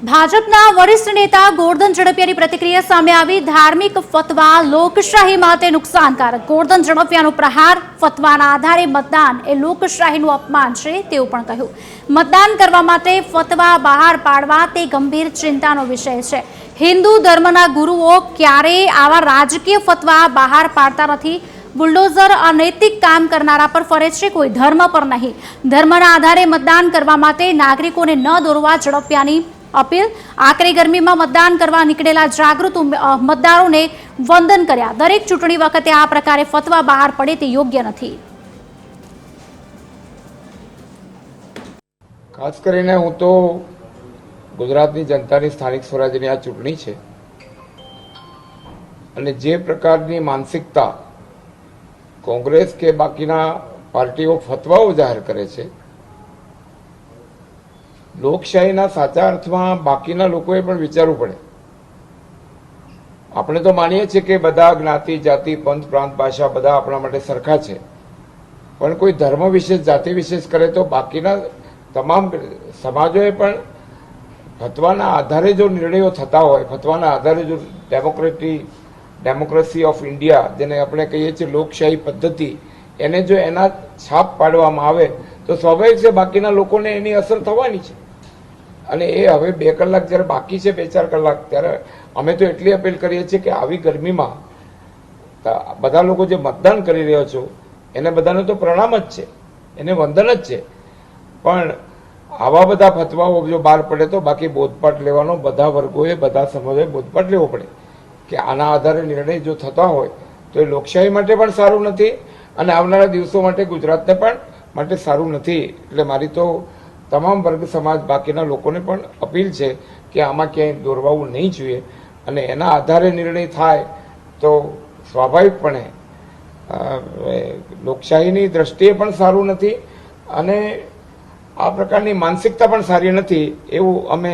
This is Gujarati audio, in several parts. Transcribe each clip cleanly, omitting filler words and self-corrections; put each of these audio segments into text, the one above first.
ભાજપના વરિષ્ઠ નેતા ગોરધન ઝડપિયાની પ્રતિક્રિયા સામે આવી। ધાર્મિક ફતવા લોકશાહી માટે નુકસાનકારક। ગોરધન ઝડપિયાનો પ્રહાર, ફતવાના આધારે મતદાન એ લોકશાહીનું અપમાન છે તેવું પણ કહ્યું। મતદાન કરવા માટે ફતવા બહાર પાડવા તે ગંભીર ચિંતાનો વિષય છે। હિન્દુ ધર્મના ગુરુઓ ક્યારેય આવા રાજકીય ફતવા બહાર પાડતા નથી। બુલડોઝર અનૈતિક કામ કરનારા પર ફરે છે, કોઈ ધર્મ પર નહીં। ધર્મના આધારે મતદાન કરવા માટે નાગરિકોને ન દોરવા ઝડપિયાની अपील। आकरी गर्मी में मतदान करवा निकळेला जागृत मतदारों वंदन कर्या। दरेक चूंटणी वखते आ प्रकारे फतवा बहार पड़े ते योग्य नथी। खास करीने हूँ तो गुजरातनी जनतानी स्थानिक स्वराज्यनी आ चूंटणी छे अने जे प्रकारनी मानसिकता कांग्रेस के बाकीना पार्टीओ फतवाओ जाहिर करे छे, લોકશાહીના સાચા અર્થમાં બાકીના લોકોએ પણ વિચારવું પડે। આપણે તો માનીએ છીએ કે બધા જ્ઞાતિ, જાતિ, પંથ, પ્રાંત, ભાષા બધા આપણા માટે સરખા છે, પણ કોઈ ધર્મ વિશેષ, જાતિ વિશેષ કરે તો બાકીના તમામ સમાજોએ પણ ફતવાના આધારે જો નિર્ણયો થતા હોય, ફતવાના આધારે જો ડેમોક્રેસી ઓફ ઇન્ડિયા જેને આપણે કહીએ છીએ લોકશાહી પદ્ધતિ, એને જો એના છાપ પાડવામાં આવે તો સ્વાભાવિક છે બાકીના લોકોને એની અસર થવાની છે। અને એ હવે 2 કલાક જ્યારે બાકી છે, 2-4 કલાક, ત્યારે અમે તો એટલી અપીલ કરીએ છીએ કે આવી ગરમીમાં બધા લોકો જે મતદાન કરી રહ્યા છો એને બધાને તો પ્રણામ જ છે, એને વંદન જ છે, પણ આવા બધા ફતવાઓ જો બહાર પડે તો બાકી બોધપાઠ લેવાનો બધા વર્ગોએ, બધા સમાજોએ બોધપાઠ લેવો પડે કે આના આધારે નિર્ણય જો થતા હોય તો એ લોકશાહી માટે પણ સારું નથી અને આવનારા દિવસો માટે ગુજરાતને પણ માટે સારું નથી। એટલે મારી તો તમામ વર્ગ સમાજ બાકીના લોકોને પણ અપીલ છે કે આમાં ક્યાંય દોરવાવું નહીં જોઈએ અને એના આધારે નિર્ણય થાય તો સ્વાભાવિકપણે લોકશાહીની દ્રષ્ટિએ પણ સારું નથી અને આ પ્રકારની માનસિકતા પણ સારી નથી એવું અમે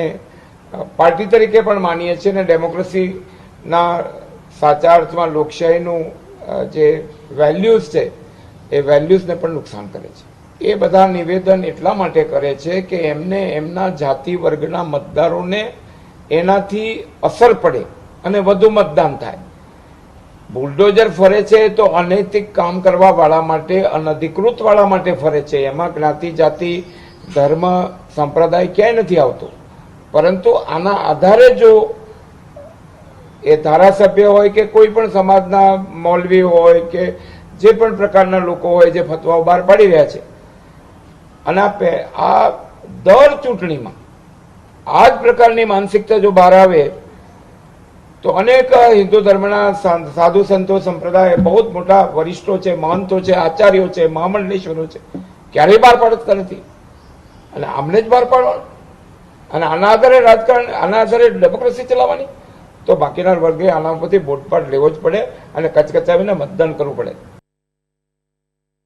પાર્ટી તરીકે પણ માનીએ છીએ અને ડેમોક્રેસીના સાચા અર્થમાં લોકશાહીનું જે વેલ્યુઝ છે એ વેલ્યુઝને પણ નુકસાન કરે છે। એ બધા નિવેદન એટલા માટે કરે છે કે એમને એમના જાતિ વર્ગના મતદારોને એનાથી અસર પડે અને વધુ મતદાન થાય। બુલડોઝર ફરે છે તો અનૈતિક કામ કરવા વાળા માટે, અનધિકૃત વાળા માટે ફરે છે। એમાં જ્ઞાતિ, જાતિ, ધર્મ, સંપ્રદાય ક્યાંય નથી આવતો, પરંતુ આના આધારે જો એ ધારાસભ્ય હોય કે કોઈ પણ સમાજના મૌલવી હોય કે જે પણ પ્રકારના લોકો હોય જે ફતવાઓ બહાર પાડી રહ્યા છે અને આ દર ચૂંટણીમાં આ જ પ્રકારની માનસિકતા જો બહાર આવે તો અનેક હિન્દુ ધર્મના સાધુ સંતો, સંપ્રદાય, બહુ મોટા વરિષ્ઠો છે, મહંતો છે, આચાર્યો છે, મહામંડલેશ્વરો છે, ક્યારેય બહાર પાડતા નથી અને આમને જ બહાર પાડવાનું અને આના આધારે રાજકારણ, આના આધારે ડેમોક્રેસી ચલાવવાની, તો બાકીના વર્ગે આના પરથી બોધપાઠ લેવો જ પડે અને કચકચાવીને મતદાન કરવું પડે।